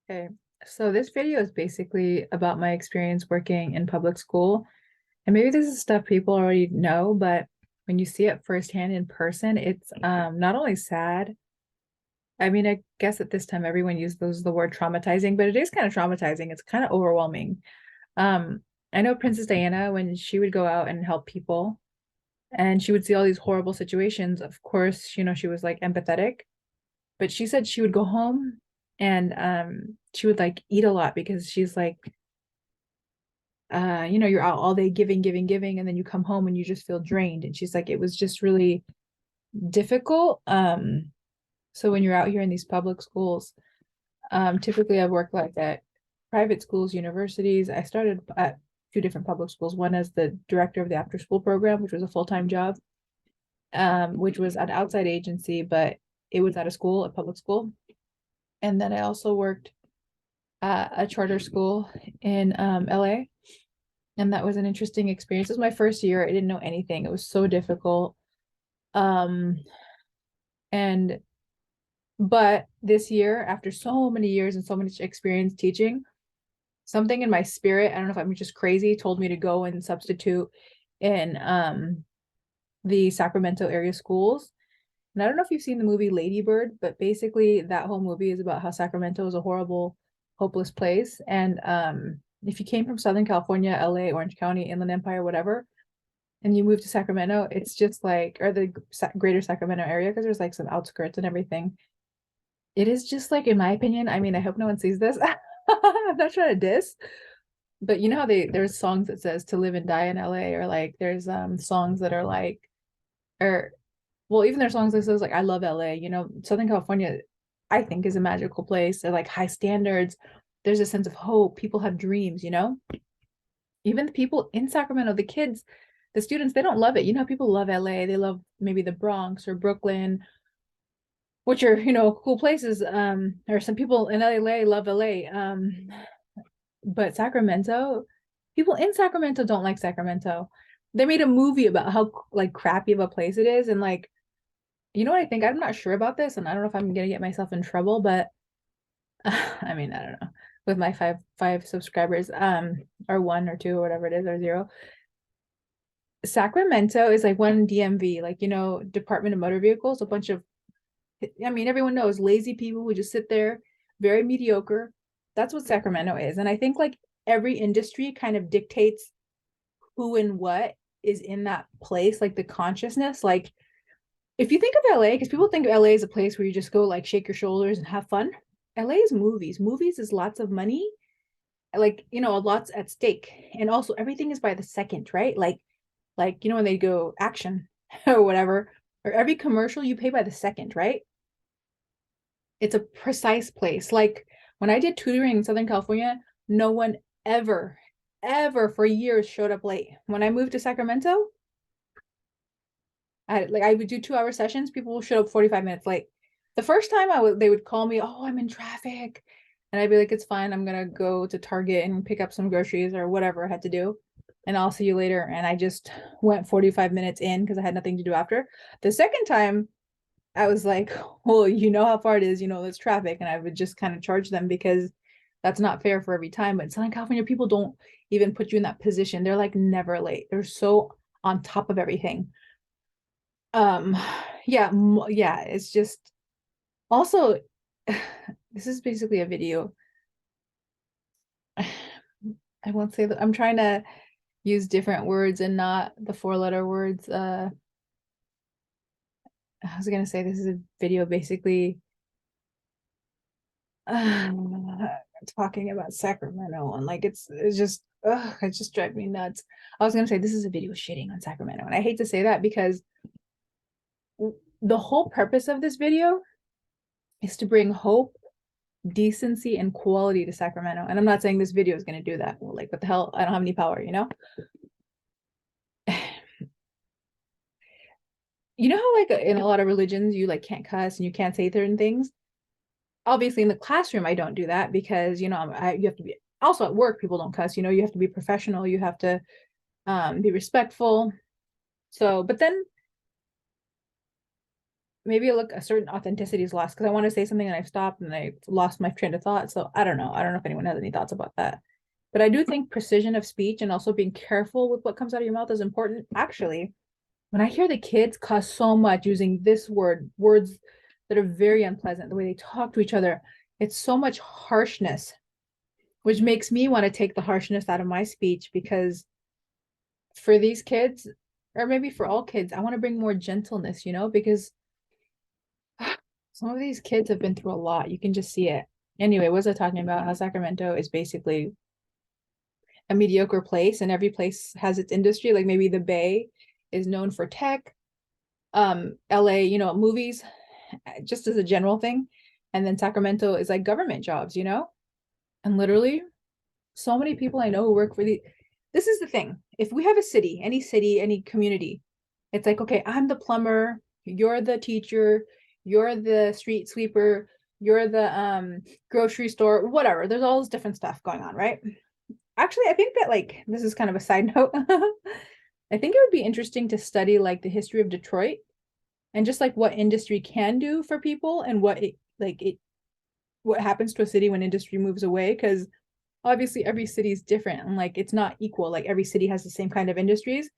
Okay, so this video is basically about my experience working in public school. And maybe this is stuff people already know, but when you see it firsthand in person, it's not only sad. I mean, I guess at this time everyone uses the word traumatizing, but it is kind of traumatizing. It's kind of overwhelming. Um, I know Princess Diana, when she would go out and help people and she would see all these horrible situations, of course, she was like empathetic, but she said she would go home and she would like eat a lot because she's like you're out all day giving, giving, giving, and then you come home and you just feel drained. And she's like, it was just really difficult. So when you're out here in these public schools, typically I've worked like at private schools, universities. I started at two different public schools, one as the director of the after school program, which was a full-time job, which was an outside agency, but it was at a school, a public school. And then I also worked at a charter school in LA. And that was an interesting experience. It was my first year. I didn't know anything. It was so difficult. Um, and but this year, after so many years and so much experience teaching, something in my spirit, I don't know if I'm just crazy, told me to go and substitute in the Sacramento area schools. And I don't know if you've seen the movie Lady Bird, but basically that whole movie is about how Sacramento is a horrible, hopeless place. And if you came from Southern California, LA, Orange County, Inland Empire, whatever, and you move to Sacramento, it's just like, or the greater Sacramento area, because there's like some outskirts and everything. It is just like, in my opinion, I mean, I hope no one sees this. I'm not trying to diss, but you know how there's songs that says to live and die in LA, or like there's songs that are like, or well, even their songs that says like I love LA, Southern California, I think is a magical place. They're like high standards. There's a sense of hope. People have dreams. Even the people in Sacramento, the kids, the students, they don't love it. People love LA. They love maybe the Bronx or Brooklyn, which are, cool places. Or some people in LA love LA. But Sacramento, people in Sacramento don't like Sacramento. They made a movie about how like crappy of a place it is. And like, you know what I think? I'm not sure about this, and I don't know if I'm gonna get myself in trouble, but I mean, I don't know. With my five subscribers, or one or two or whatever it is, or zero. Sacramento is like one DMV, like Department of Motor Vehicles, a bunch of, I mean, everyone knows lazy people who just sit there, very mediocre. That's what Sacramento is. And I think like every industry kind of dictates who and what is in that place, like the consciousness. Like if you think of LA, because people think of LA as a place where you just go like shake your shoulders and have fun. LA is movies. Movies is lots of money, like lots at stake. And also everything is by the second, right? Like when they go action or whatever, or every commercial you pay by the second, right? It's a precise place. Like when I did tutoring in Southern California, no one ever, ever for years showed up late. When I moved to Sacramento, I would do 2 hour sessions. People will show up 45 minutes late. The first time they would call me, oh, I'm in traffic. And I'd be like, it's fine. I'm gonna go to Target and pick up some groceries or whatever I had to do. And I'll see you later. And I just went 45 minutes in because I had nothing to do after. The second time, I was like, well, you know how far it is, there's traffic. And I would just kind of charge them because that's not fair for every time. But in Southern California, people don't even put you in that position. They're like never late. They're so on top of everything. Um, yeah, yeah, it's just also this is basically a video. I won't say that I'm trying to use different words and not the four-letter words. I was gonna say this is a video basically uh, talking about Sacramento and like it's just it just drives me nuts. I was gonna say this is a video shitting on Sacramento, and I hate to say that because the whole purpose of this video is to bring hope, decency, and quality to Sacramento. And I'm not saying this video is going to do that. Well, like, what the hell? I don't have any power. You know how like in a lot of religions you like can't cuss and you can't say certain things. Obviously, in the classroom I don't do that because you have to be, also at work people don't cuss. You have to be professional. You have to be respectful. So, but then maybe a certain authenticity is lost because I want to say something and I've stopped and I lost my train of thought. So I don't know. I don't know if anyone has any thoughts about that. But I do think precision of speech and also being careful with what comes out of your mouth is important. Actually, when I hear the kids cuss so much using this word, words that are very unpleasant, the way they talk to each other, it's so much harshness, which makes me want to take the harshness out of my speech because for these kids, or maybe for all kids, I want to bring more gentleness, because some of these kids have been through a lot. You can just see it. Anyway, what was I talking about? How Sacramento is basically a mediocre place and every place has its industry. Like maybe the Bay is known for tech, LA, movies, just as a general thing. And then Sacramento is like government jobs, and literally so many people I know who work for this is the thing. If we have a city, any community, it's like, okay, I'm the plumber, you're the teacher, you're the street sweeper, you're the grocery store, whatever. There's all this different stuff going on, right? Actually, I think that like this is kind of a side note. I think it would be interesting to study like the history of Detroit and just like what industry can do for people and what happens to a city when industry moves away, because obviously every city is different and like it's not equal. Like every city has the same kind of industries.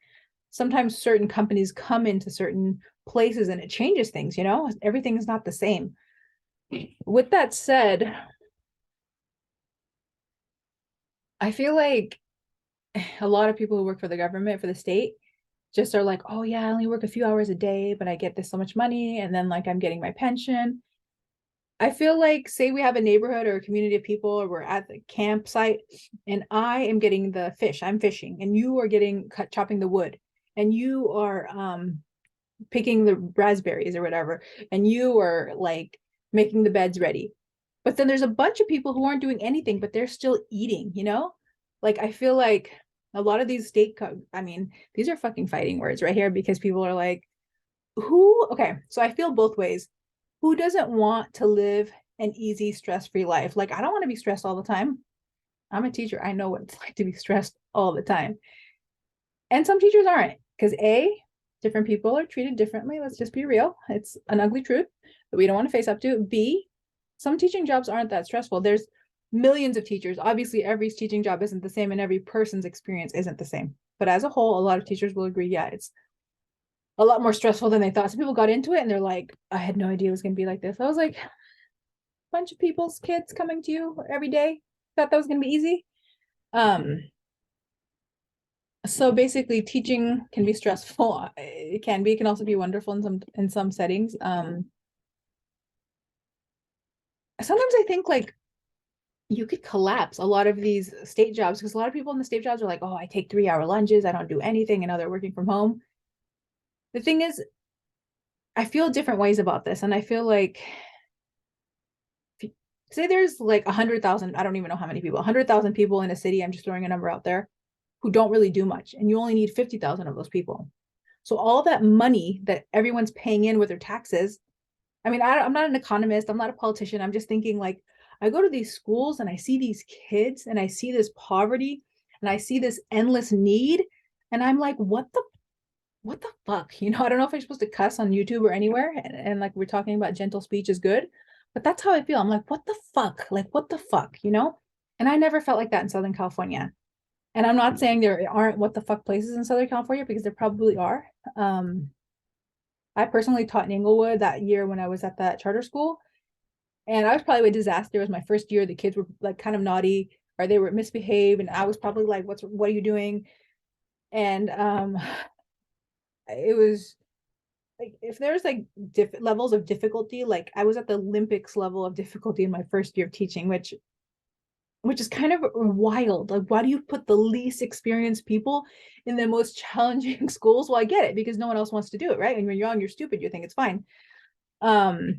Sometimes certain companies come into certain places and it changes things, everything is not the same. With that said, I feel like a lot of people who work for the government, for the state, just are like, oh yeah, I only work a few hours a day, but I get this so much money, and then like I'm getting my pension. I feel like, say we have a neighborhood or a community of people, or we're at the campsite, and I am getting the fish, I'm fishing, and you are chopping the wood, and you are picking the raspberries or whatever, and you are like making the beds ready. But then there's a bunch of people who aren't doing anything, but they're still eating, Like I feel like a lot of these I mean, these are fucking fighting words right here because people are like, okay, so I feel both ways. Who doesn't want to live an easy, stress-free life? Like, I don't want to be stressed all the time. I'm a teacher. I know what it's like to be stressed all the time. And some teachers aren't because different people are treated differently. Let's just be real. It's an ugly truth that we don't want to face up to. B, some teaching jobs aren't that stressful. There's millions of teachers. Obviously, every teaching job isn't the same and every person's experience isn't the same. But as a whole, a lot of teachers will agree, yeah, it's a lot more stressful than they thought. Some people got into it and they're like, I had no idea it was going to be like this. I was like, a bunch of people's kids coming to you every day. Thought that was going to be easy. So basically teaching can be stressful. It can also be wonderful in some settings. Sometimes I think like you could collapse a lot of these state jobs because a lot of people in the state jobs are like, oh, I take 3-hour lunches, I don't do anything, and now they're working from home. The thing is, I feel different ways about this, and I feel like, say there's like 100,000, I don't even know how many people, 100,000 people in a city, I'm just throwing a number out there, who don't really do much, and you only need 50,000 of those people. So all that money that everyone's paying in with their taxes, I mean, I'm not an economist, I'm not a politician, I'm just thinking like, I go to these schools and I see these kids and I see this poverty and I see this endless need, and I'm like, what the fuck? I don't know if I'm supposed to cuss on YouTube or anywhere, and like we're talking about gentle speech is good, but that's how I feel. I'm like, what the fuck? Like, what the fuck, And I never felt like that in Southern California. And I'm not saying there aren't what the fuck places in Southern California, because there probably are. I personally taught in Inglewood that year when I was at that charter school, and I was probably a disaster. It was my first year. The kids were like kind of naughty, or they were misbehaved, and I was probably like, what are you doing? And it was like, if there's like levels of difficulty, like I was at the Olympics level of difficulty in my first year of teaching, which is kind of wild. Like, why do you put the least experienced people in the most challenging schools? Well, I get it, because no one else wants to do it, right? And when you're young, you're stupid, you think it's fine. I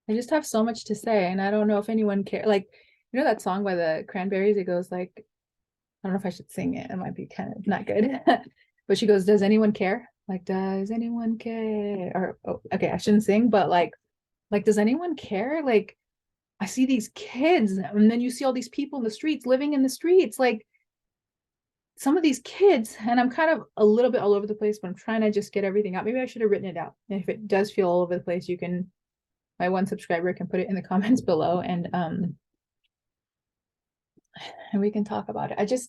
just have so much to say, and I don't know if anyone cares. Like, that song by the Cranberries? It goes like, I don't know if I should sing it. It might be kind of not good. But she goes, does anyone care? Like, does anyone care? Or, oh, okay, I shouldn't sing, but like, does anyone care? Like, I see these kids, and then you see all these people in the streets, living in the streets. Like, some of these kids, and I'm kind of a little bit all over the place, but I'm trying to just get everything out. Maybe I should have written it out. And if it does feel all over the place, you can, my one subscriber can put it in the comments below, and we can talk about it.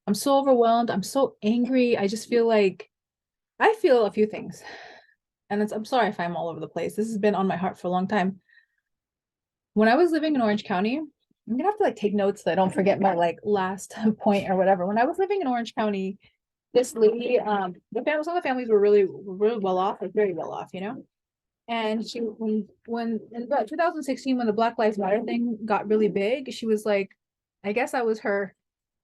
I'm so overwhelmed. I'm so angry. I just feel like I feel a few things. And I'm sorry if I'm all over the place. This has been on my heart for a long time. When I was living in Orange County, I'm gonna have to like take notes so I don't forget my like last point or whatever. When I was living in Orange County, this lady, some of the families were really well off, like very well off, you know. And she, when in about 2016, when the Black Lives Matter thing got really big, she was like, I guess I was her,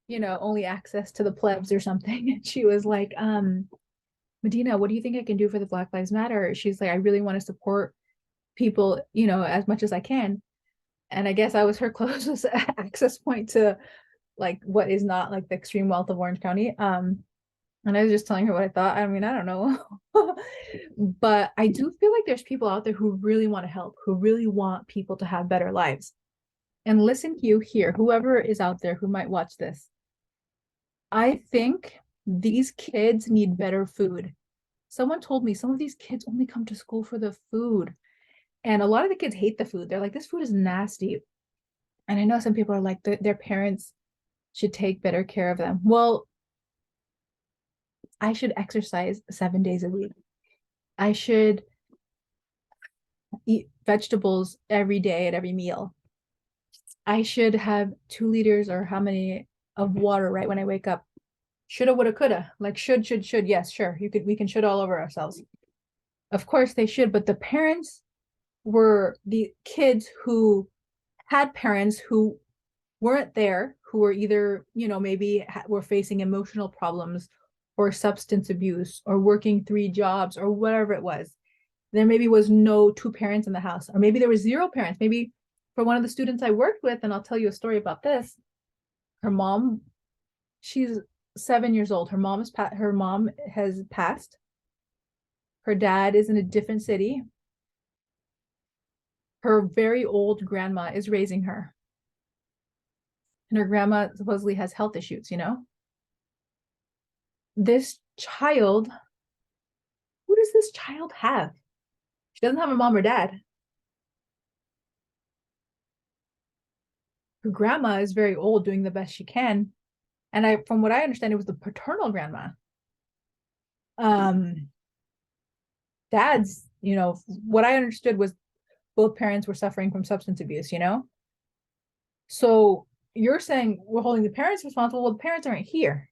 only access to the plebs or something. And she was like, Medina, what do you think I can do for the Black Lives Matter? She's like, I really want to support people, as much as I can. And I guess I was her closest access point to like what is not like the extreme wealth of Orange County. And I was just telling her what I thought. I mean, I don't know. But I do feel like there's people out there who really want to help, who really want people to have better lives. And listen, you here, whoever is out there who might watch this, I think these kids need better food. Someone told me some of these kids only come to school for the food. And a lot of the kids hate the food. They're like, this food is nasty. And I know some people are like, their parents should take better care of them. Well, I should exercise 7 days a week. I should eat vegetables every day at every meal. I should have 2 liters or how many of water right when I wake up. Shoulda, woulda, coulda. Like should. Yes, sure. We can should all over ourselves. Of course they should, but the parents were the kids who had parents who weren't there, who were either, maybe were facing emotional problems or substance abuse or working 3 jobs or whatever it was. There maybe was no 2 parents in the house, or maybe there was 0 parents. Maybe for one of the students I worked with, and I'll tell you a story about this, her mom, she's 7 years old. Her mom has passed. Her dad is in a different city. Her very old grandma is raising her. And her grandma supposedly has health issues, This child, who does this child have? She doesn't have a mom or dad. Her grandma is very old, doing the best she can. And from what I understand, it was the paternal grandma. Dad's, what I understood was both parents were suffering from substance abuse, So you're saying we're holding the parents responsible. Well, the parents aren't here.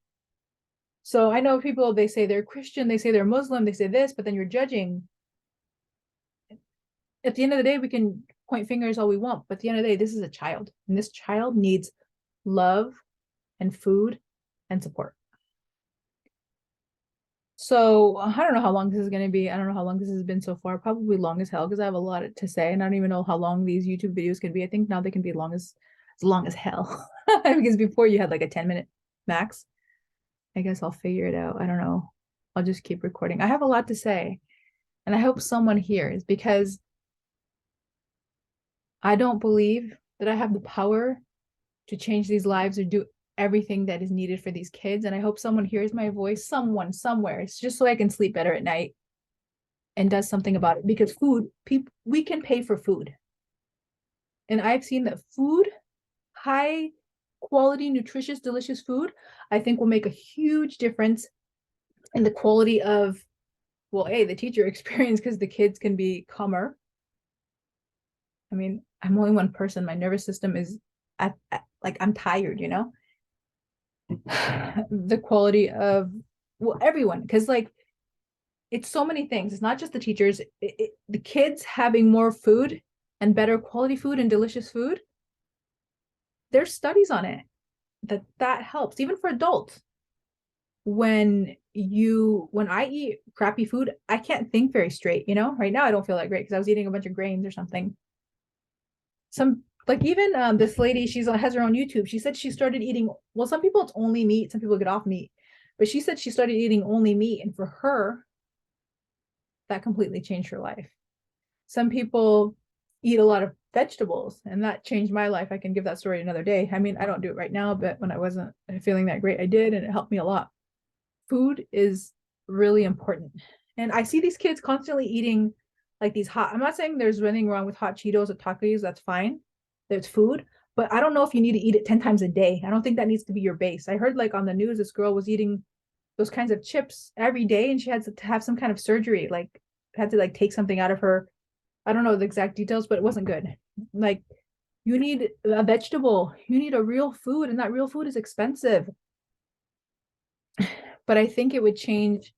So I know people, they say they're Christian, they say they're Muslim, they say this, but then you're judging. At the end of the day, we can point fingers all we want, but at the end of the day, this is a child, and this child needs love and food and support. So I don't know how long this is going to be. I don't know how long this has been so far. Probably long as hell, because I have a lot to say, and I don't even know how long these YouTube videos can be. I think now they can be as long as hell, because before you had like a 10-minute max. I guess I'll figure it out. I don't know. I'll just keep recording. I have a lot to say, and I hope someone hears, because I don't believe that I have the power to change these lives or do everything that is needed for these kids. And I hope someone hears my voice, someone somewhere. It's just so I can sleep better at night and does something about it, because we can pay for food. And I've seen that food, high quality, nutritious, delicious food, I think will make a huge difference in the quality of, well, the teacher experience, because the kids can be calmer. I mean, I'm only one person. My nervous system is like, I'm tired, the quality of, well, everyone, because like it's so many things. It's not just the teachers, the kids having more food and better quality food and delicious food. There's studies on it that helps even for adults. When I eat crappy food, I can't think very straight, right now I don't feel that great because I was eating a bunch of grains or something. Like even this lady, has her own YouTube. She said she started eating, well, some people it's only meat, some people get off meat, but she said she started eating only meat, and for her, that completely changed her life. Some people eat a lot of vegetables, and that changed my life. I can give that story another day. I mean, I don't do it right now, but when I wasn't feeling that great, I did, and it helped me a lot. Food is really important. And I see these kids constantly eating like these hot, I'm not saying there's anything wrong with hot Cheetos or tacos, that's fine. There's food, but I don't know if you need to eat it 10 times a day. I don't think that needs to be your base. I heard like on the news, this girl was eating those kinds of chips every day and she had to have some kind of surgery, like had to like take something out of her. I don't know the exact details, but it wasn't good. Like you need a vegetable, you need a real food, and that real food is expensive. But I think it would change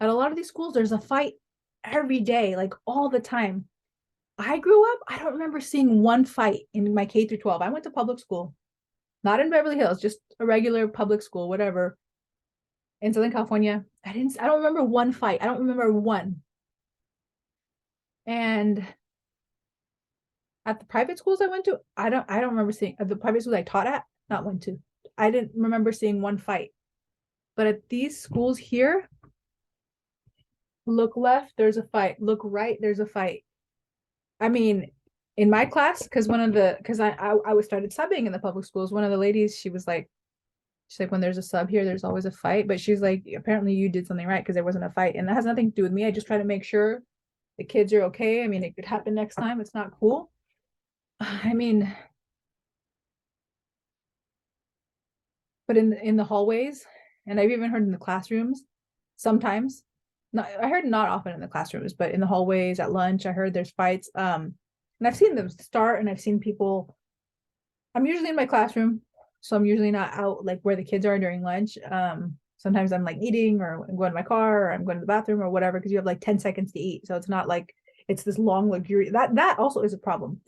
at a lot of these schools. There's a fight every day, like all the time. I grew up, I don't remember seeing one fight in my K through 12. I went to public school, not in Beverly Hills, just a regular public school, whatever, in Southern California. I don't remember one fight. I don't remember one. And at the private schools I went to, I don't remember seeing, at the private schools I taught at, not went to. I didn't remember seeing one fight. But at these schools here, look left, there's a fight. Look right, there's a fight. I mean, in my class, because I was started subbing in the public schools. One of the ladies, she's like, when there's a sub here, there's always a fight. But she's like, apparently you did something right because there wasn't a fight, and that has nothing to do with me. I just try to make sure the kids are okay. I mean, it could happen next time. It's not cool. I mean, but in the hallways, and I've even heard in the classrooms, sometimes. Not, I heard not often in the classrooms, but in the hallways at lunch, I heard there's fights. And I've seen them start, and I've seen people. I'm usually in my classroom, so I'm usually not out like where the kids are during lunch. Sometimes I'm like eating, or I'm going to my car, or I'm going to the bathroom, or whatever, because you have like 10 seconds to eat. So it's not like it's this long luxury. That also is a problem.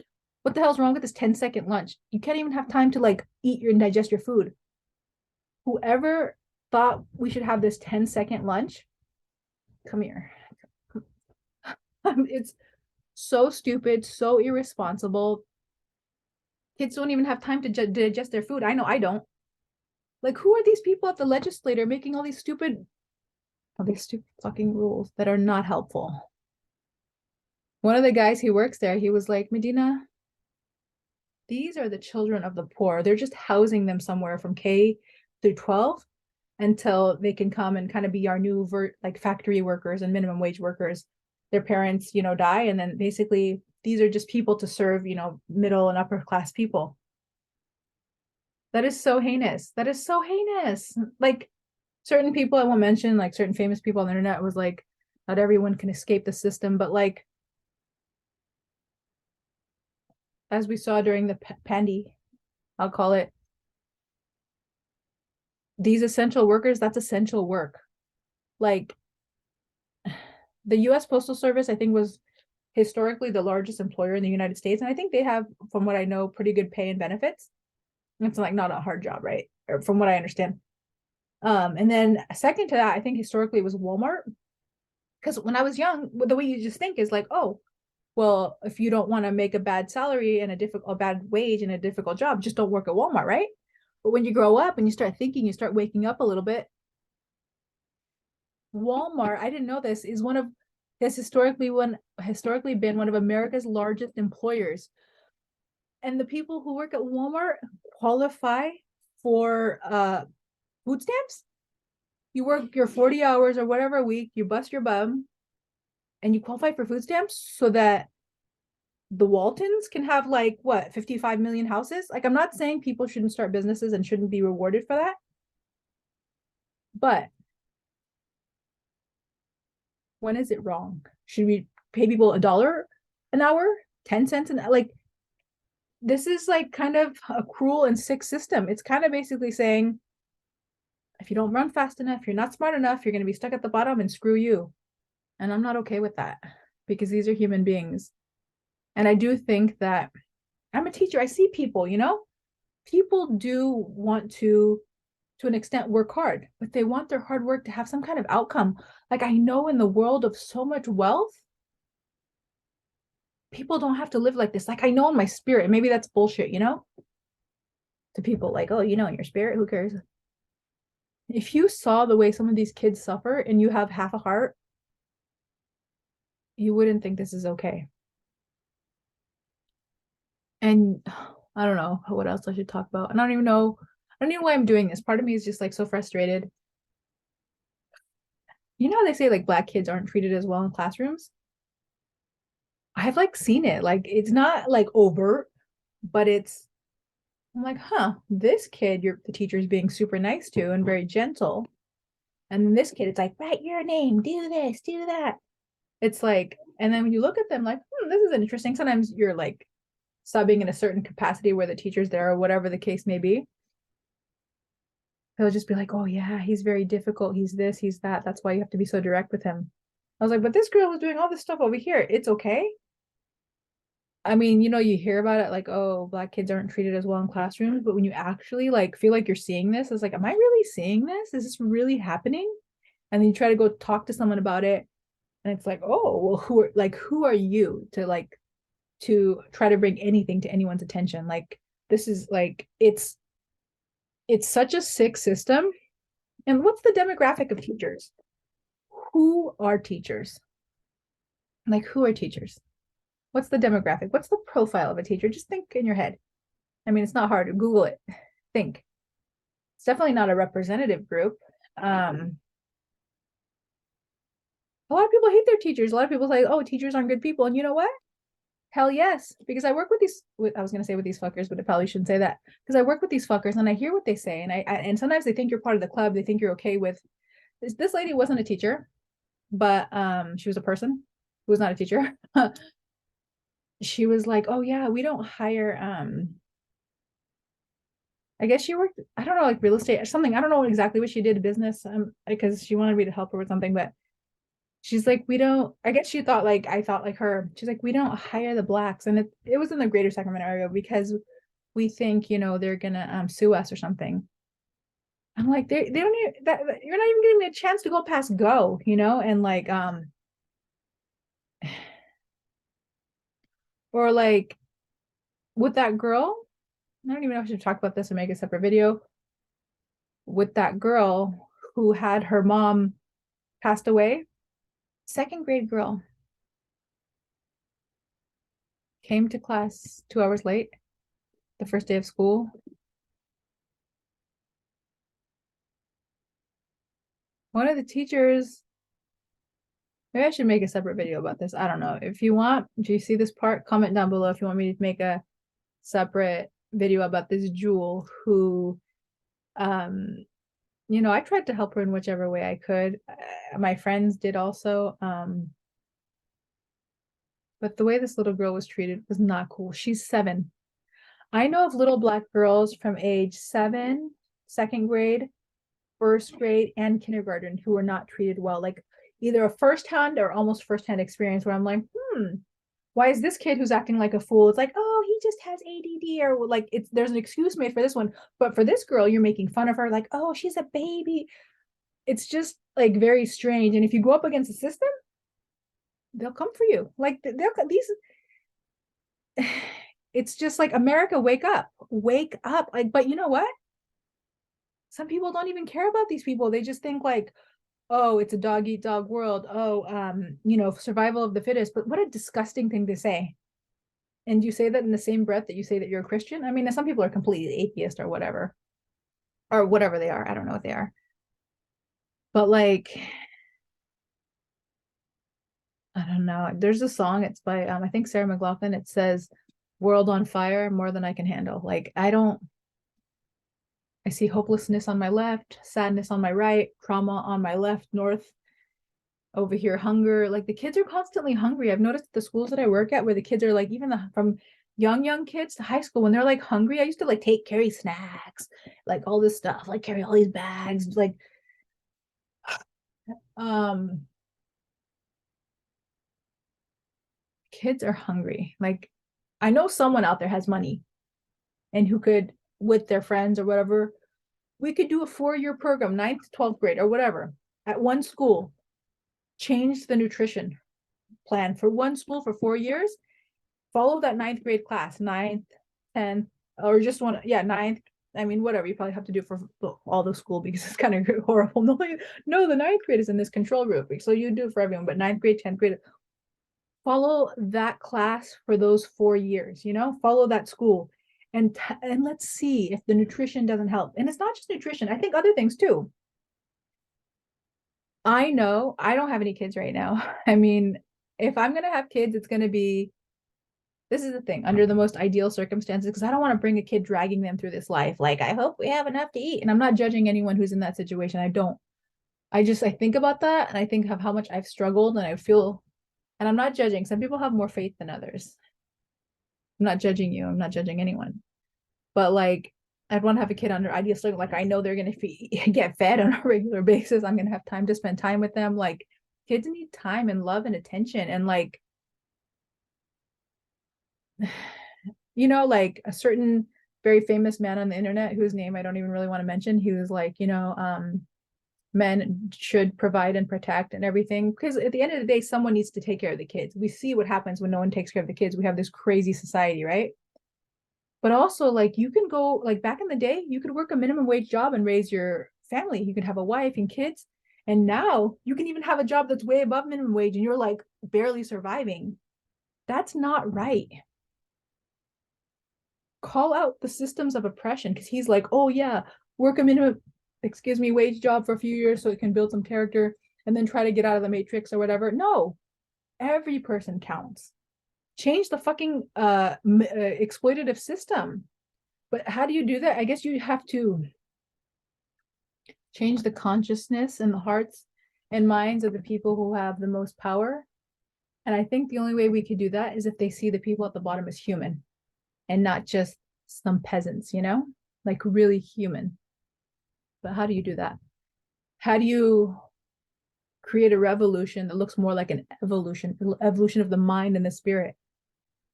What the hell's wrong with this 10-second lunch? You can't even have time to like eat and digest your food. Whoever thought we should have this 10-second lunch, come here. It's so stupid, so irresponsible. Kids don't even have time to digest their food. I know I don't. Like, who are these people at the legislature making all these stupid fucking rules that are not helpful? One of the guys who works there, he was like, Medina, these are the children of the poor. They're just housing them somewhere from K through 12 until they can come and kind of be our new like factory workers and minimum wage workers. Their parents, die, and then basically these are just people to serve, middle and upper class people. That is so heinous. That is so heinous. Like certain people I won't mention, like certain famous people on the internet, was like, not everyone can escape the system, but like as we saw during the pandy, I'll call it, these essential workers, that's essential work. Like the US Postal Service, I think, was historically the largest employer in the United States. And I think they have, from what I know, pretty good pay and benefits. It's like not a hard job, right? Or from what I understand. And then second to that, I think historically it was Walmart. Because when I was young, the way you just think is like, oh, well, if you don't want to make a bad salary and a bad wage and a difficult job, just don't work at Walmart, right? But when you grow up and you start thinking, you start waking up a little bit. Walmart, I didn't know this, has historically been one of America's largest employers. And the people who work at Walmart qualify for food stamps. You work your 40 hours or whatever a week, you bust your bum, and you qualify for food stamps so that the Waltons can have like what, 55 million houses. Like, I'm not saying people shouldn't start businesses and shouldn't be rewarded for that, but when is it wrong? Should we pay people $1 an hour, 10 cents an hour? Like, this is like kind of a cruel and sick system. It's kind of basically saying, if you don't run fast enough, you're not smart enough, you're going to be stuck at the bottom and screw you. And I'm not okay with that, because these are human beings. And I do think that, I'm a teacher, I see people, people do want to an extent, work hard, but they want their hard work to have some kind of outcome. Like, I know in the world of so much wealth, people don't have to live like this. Like, I know in my spirit, maybe that's bullshit, to people, like, oh, in your spirit, who cares? If you saw the way some of these kids suffer and you have half a heart, you wouldn't think this is okay. And I don't know what else I should talk about. I don't even know. I don't even know why I'm doing this. Part of me is just like so frustrated. You know how they say like black kids aren't treated as well in classrooms? I've like seen it. Like it's not like overt, but it's I'm like, huh, this kid, the teacher's being super nice to and very gentle. And then this kid, it's like, write your name, do this, do that. It's like, and then when you look at them, like, this is interesting. Sometimes you're like subbing in a certain capacity where the teacher's there or whatever the case may be. They'll just be like, oh yeah, he's very difficult. He's this, he's that. That's why you have to be so direct with him. I was like, but this girl was doing all this stuff over here. It's okay. I mean, you hear about it like, oh, black kids aren't treated as well in classrooms, but when you actually like feel like you're seeing this, it's like, am I really seeing this? Is this really happening? And then you try to go talk to someone about it, and it's like, oh, well, who are you to try to bring anything to anyone's attention? Like this is like it's such a sick system. And what's the demographic of teachers? Who are teachers? Like who are teachers? What's the demographic? What's the profile of a teacher? Just think in your head. I mean, it's not hard to Google it. Think. It's definitely not a representative group. A lot of people hate their teachers. A lot of people say, oh, teachers aren't good people. And you know what? Hell yes. Because I work with I was going to say with these fuckers, but I probably shouldn't say that. Because I work with these fuckers and I hear what they say. And sometimes they think you're part of the club. They think you're okay with this lady wasn't a teacher, but she was a person who was not a teacher. She was like, oh yeah, we don't hire I guess she worked, I don't know, like real estate or something. I don't know exactly what she did business because she wanted me to help her with something, but she's like, we don't, I guess she thought like I thought like her. She's like, we don't hire the blacks. And it was in the greater Sacramento area because we think, they're gonna sue us or something. I'm like, they don't even you're not even giving me a chance to go past go, and like or like with that girl, I don't even know if I should talk about this or make a separate video. With that girl who had her mom passed away, second grade girl came to class 2 hours late the first day of school. One of the teachers, maybe I should make a separate video about this. I don't know. If you want, do you see this part? Comment down below if you want me to make a separate video about this Jewel who, I tried to help her in whichever way I could. My friends did also. But the way this little girl was treated was not cool. She's 7. I know of little black girls from age 7, second grade, first grade, and kindergarten who were not treated well. Like either a firsthand or almost firsthand experience where I'm like, why is this kid who's acting like a fool? It's like, oh, he just has ADD, or like there's an excuse made for this one. But for this girl, you're making fun of her, like, oh, she's a baby. It's just like very strange. And if you go up against the system, they'll come for you. Like these it's just like, America, wake up. Wake up. Like, but you know what? Some people don't even care about these people. They just think like, oh, it's a dog eat dog world. Oh, survival of the fittest. But what a disgusting thing to say. And you say that in the same breath that you say that you're a Christian. I mean, some people are completely atheist or whatever they are. I don't know what they are. But like, I don't know. There's a song. It's by I think Sarah McLachlan. It says, "World on fire, more than I can handle." Like I see hopelessness on my left, sadness on my right, trauma on my left, north, over here, hunger. Like the kids are constantly hungry. I've noticed the schools that I work at where the kids are like, even from young kids to high school, when they're like hungry, I used to like carry snacks, like all this stuff, like carry all these bags, like kids are hungry. Like I know someone out there has money and who could, with their friends or whatever, we could do a 4-year program, 9th to 12th grade or whatever, at one school, change the nutrition plan for one school for 4 years, follow that 9th grade class, 9th, 10th, or just one, 9th. I mean, whatever, you probably have to do for all the school because it's kind of horrible. No, the 9th grade is in this control group. So you do it for everyone, but 9th grade, 10th grade, follow that class for those 4 years, you know, follow that school and let's see if the nutrition doesn't help. And it's not just nutrition, I think other things too. I know I don't have any kids right now. I mean, if I'm going to have kids, it's going to be, this is the thing, under the most ideal circumstances, because I don't want to bring a kid dragging them through this life. Like, I hope we have enough to eat. And I'm not judging anyone who's in that situation. I don't. I think about that and I think of how much I've struggled and I feel, and I'm not judging. Some people have more faith than others. I'm not judging you. I'm not judging anyone. But like, I'd want to have a kid under ideal circumstances. Like, I know they're going to get fed on a regular basis. I'm going to have time to spend time with them. Like, kids need time and love and attention. And like, you know, like a certain very famous man on the internet whose name I don't even really want to mention, he was like, you know, men should provide and protect and everything, because at the end of the day, someone needs to take care of the kids. We see what happens when no one takes care of the kids. We have this crazy society, right? But also, like, you can go, like, back in the day, you could work a minimum wage job and raise your family. You could have a wife and kids, and now you can even have a job that's way above minimum wage and you're like barely surviving. That's not right. Call out the systems of oppression, because he's like, oh yeah, work a minimum, excuse me, wage job for a few years so it can build some character and then try to get out of the matrix or whatever. No, every person counts. Change the fucking exploitative system. But how do you do that? I guess you have to change the consciousness and the hearts and minds of the people who have the most power. And I think the only way we could do that is if they see the people at the bottom as human and not just some peasants, you know, like really human. But how do you do that? How do you create a revolution that looks more like an evolution of the mind and the spirit,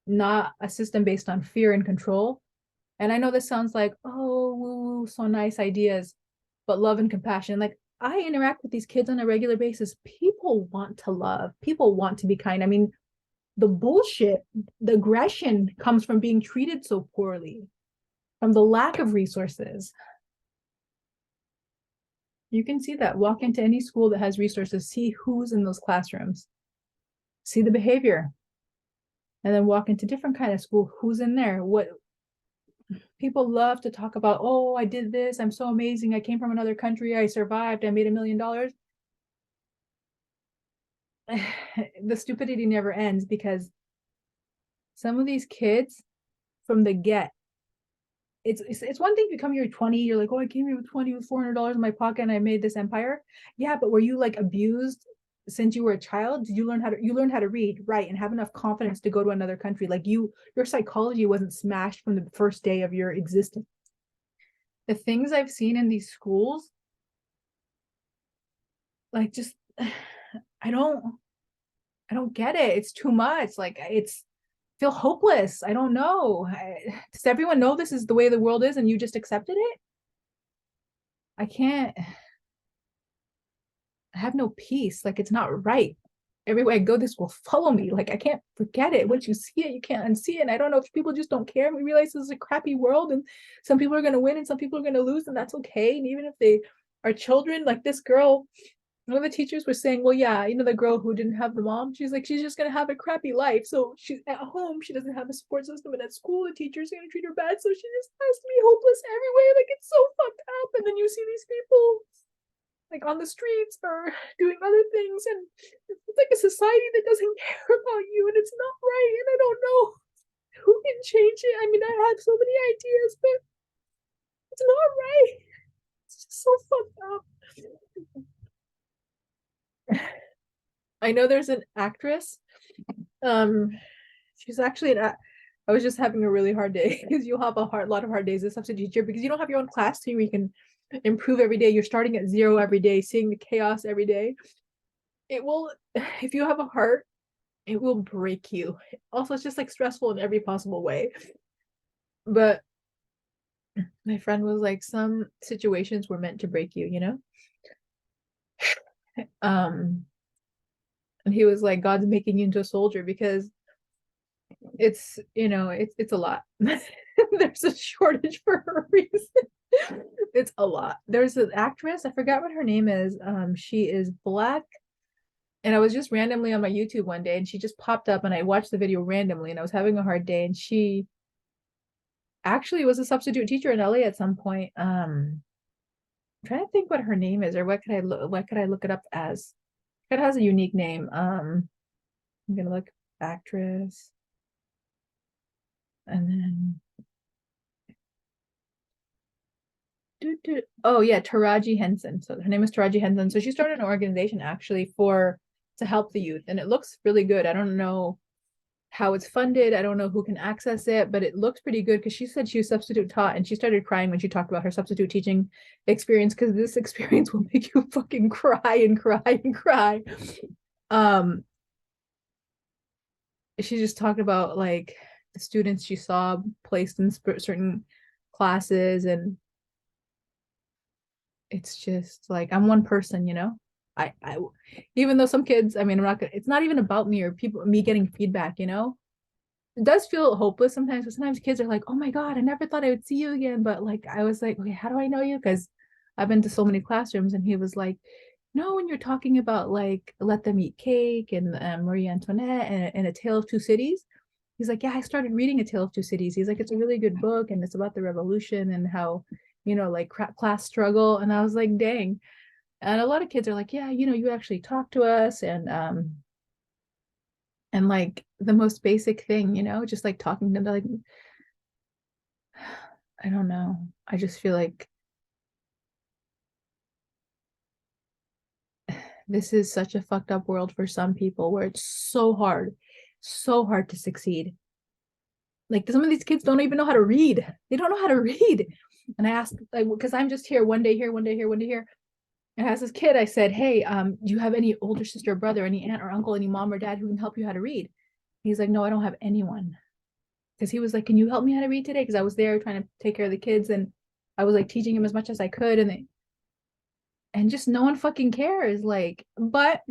not a system based on fear and control? And I know this sounds like, oh, woo, so nice ideas, but love and compassion. Like, I interact with these kids on a regular basis. People want to love, people want to be kind. I mean, the bullshit, the aggression comes from being treated so poorly, from the lack of resources. You can see that. Walk into any school that has resources, see who's in those classrooms, see the behavior, and then walk into different kind of school, who's in there. What people love to talk about, oh, I did this, I'm so amazing, I came from another country, I survived, I made $1 million. The stupidity never ends, because some of these kids from the get, it's one thing to come here 20, you're like, oh, I came here with 20 with $400 in my pocket and I made this empire. Yeah, but were you like abused since you were a child? Did you learn how to read, write, and have enough confidence to go to another country? Like, your psychology wasn't smashed from the first day of your existence. The things I've seen in these schools, like, just I don't get it. It's too much. Like, it's feel hopeless. I don't know. Does everyone know this is the way the world is and you just accepted it? I can't, I have no peace. Like, it's not right. Everywhere I go, this will follow me. Like, I can't forget it. Once you see it, you can't unsee it. And I don't know if people just don't care. We realize this is a crappy world and some people are going to win and some people are going to lose, and that's okay. And even if they are children, like this girl, one of the teachers was saying, well, yeah, you know, the girl who didn't have the mom, she's like, she's just going to have a crappy life. So she's at home, she doesn't have a support system. And at school, the teacher's going to treat her bad. So she just has to be hopeless everywhere. Like, it's so fucked up. And then you see these people like on the streets or doing other things. And it's like a society that doesn't care about you. And it's not right. And I don't know who can change it. I mean, I have so many ideas, but it's not right. It's just so fucked up. I know there's an actress. Um, she's actually I was just having a really hard day, because you'll have a lot of hard days as a substitute teacher, because you don't have your own class team where you can improve every day. You're starting at zero every day, seeing the chaos every day. It will, if you have a heart, it will break you. Also, it's just like stressful in every possible way. But my friend was like, some situations were meant to break you, you know? And he was like, God's making you into a soldier, because it's, you know, it's a lot. There's a shortage for a reason. It's a lot. There's an actress, I forgot what her name is. She is black. And I was just randomly on my YouTube one day and she just popped up and I watched the video randomly and I was having a hard day and she actually was a substitute teacher in LA at some point. I'm trying to think what her name is or what could I look it up as? It has a unique name. I'm gonna look actress and then oh yeah, Taraji Henson. So her name is Taraji Henson. So she started an organization actually for to help the youth, and it looks really good. I don't know how it's funded. I don't know who can access it, but it looks pretty good because she said she was substitute taught and she started crying when she talked about her substitute teaching experience because this experience will make you fucking cry and cry and cry. Um, she just talked about like the students she saw placed in certain classes and it's just like I'm one person, you know. I even though some kids, I mean, I'm not gonna. It's not even about me or people, me getting feedback, you know. It does feel hopeless sometimes, but sometimes kids are like, "Oh my God, I never thought I would see you again." But like, I was like, "Okay, how do I know you?" Because I've been to so many classrooms, and he was like, "No, when you're talking about like Let Them Eat Cake and Marie Antoinette and A Tale of Two Cities." He's like, yeah, I started reading A Tale of Two Cities. He's like, it's a really good book and it's about the revolution and how, you know, like class struggle. And I was like, dang. And a lot of kids are like, yeah, you know, you actually talk to us and like the most basic thing, you know, just like talking to them, like, I don't know. I just feel like this is such a fucked up world for some people where it's so hard to succeed. Like some of these kids don't even know how to read. They don't know how to read. And I asked, like, because I'm just here one day here, one day here, one day here. And as this kid, I said, hey, do you have any older sister or brother, any aunt or uncle, any mom or dad who can help you how to read? He's like, no, I don't have anyone. Because he was like, can you help me how to read today? Because I was there trying to take care of the kids and I was like teaching him as much as I could. And just no one fucking cares. Like, but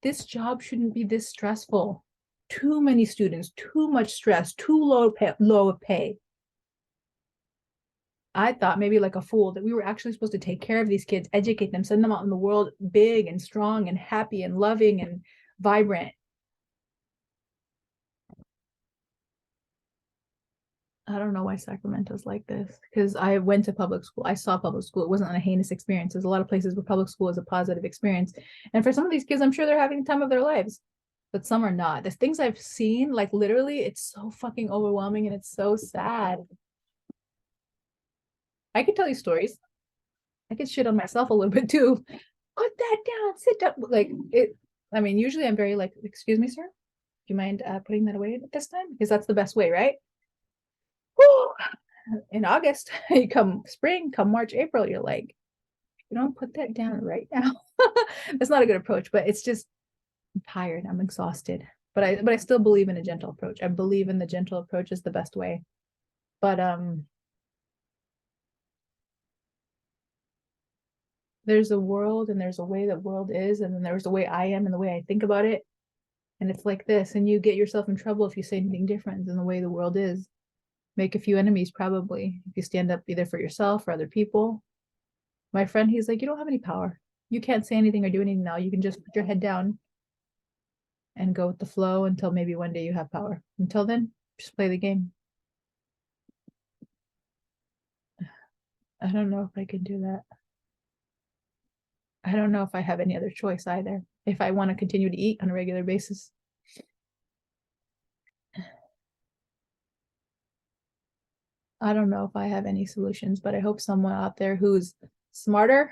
this job shouldn't be this stressful. Too many students, too much stress, too low of pay. I thought maybe like a fool that we were actually supposed to take care of these kids, educate them, send them out in the world big and strong and happy and loving and vibrant. I don't know why Sacramento's like this because I went to public school. I saw public school. It wasn't a heinous experience. There's a lot of places where public school is a positive experience. And for some of these kids, I'm sure they're having the time of their lives, but some are not. The things I've seen, like literally, it's so fucking overwhelming and it's so sad. I could tell you stories. I could shit on myself a little bit too. Put that down, sit down. Like it, I mean, usually I'm very like, excuse me, sir. Do you mind putting that away at this time? Because that's the best way, right? Whew. In August, you come spring, come March, April, you're like, you don't put that down right now. That's not a good approach, but it's just I'm tired. I'm exhausted. But I still believe in a gentle approach. I believe in the gentle approach is the best way. But there's a world and there's a way the world is, and then there's the way I am and the way I think about it. And it's like this, and you get yourself in trouble if you say anything different than the way the world is. Make a few enemies probably if you stand up either for yourself or other people. My friend, he's like, you don't have any power. You can't say anything or do anything now. You can just put your head down and go with the flow until maybe one day you have power. Until then, just play the game. I don't know if I can do that. I don't know if I have any other choice either. If I want to continue to eat on a regular basis, I don't know if I have any solutions, but I hope someone out there who's smarter,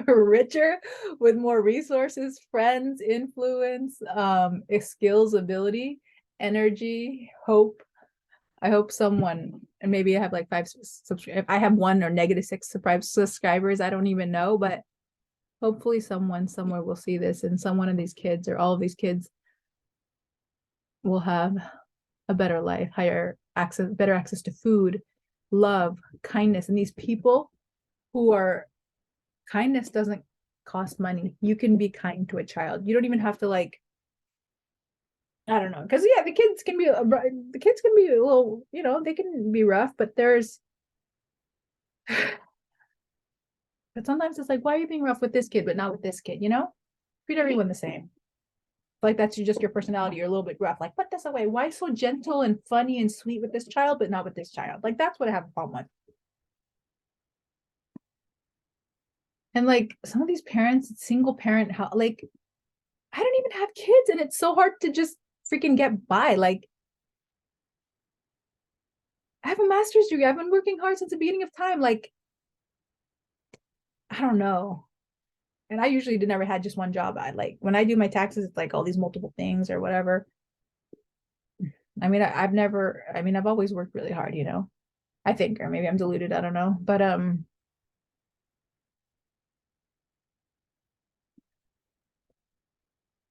richer, with more resources, friends, influence, skills, ability, energy, hope. I hope someone, and maybe I have like five subscribers. I have one or negative six subscribers. I don't even know, but hopefully someone somewhere will see this and some one of these kids or all of these kids will have a better life, higher access, better access to food, love, kindness. And these people who are kindness doesn't cost money. You can be kind to a child. You don't even have to like, I don't know. Because yeah, the kids can be a little, you know, they can be rough, but there's But sometimes it's like, why are you being rough with this kid, but not with this kid, you know? Treat everyone the same. Like that's just your personality. You're a little bit rough. Like, put this away. Why so gentle and funny and sweet with this child, but not with this child? Like that's what I have a problem with. And like some of these parents, single parent, how like I don't even have kids, and it's so hard to just freaking get by. Like I have a master's degree. I've been working hard since the beginning of time. Like I don't know. And I usually did never had just one job. I like when I do my taxes, it's like all these multiple things or whatever. I mean, I've never. I mean, I've always worked really hard. You know. I think, or maybe I'm deluded. I don't know. But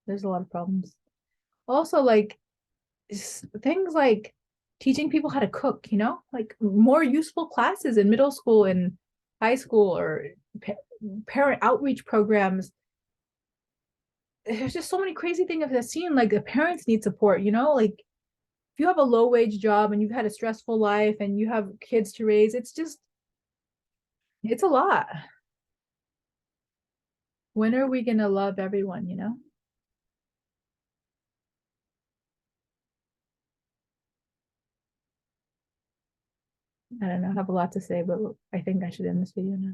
there's a lot of problems. Also, like things like teaching people how to cook, you know, like more useful classes in middle school and high school or pa- parent outreach programs. There's just so many crazy things I've seen. Like the parents need support, you know, like if you have a low wage job and you've had a stressful life and you have kids to raise, it's a lot. When are we gonna love everyone, you know? I don't know. I have a lot to say, but I think I should end this video now.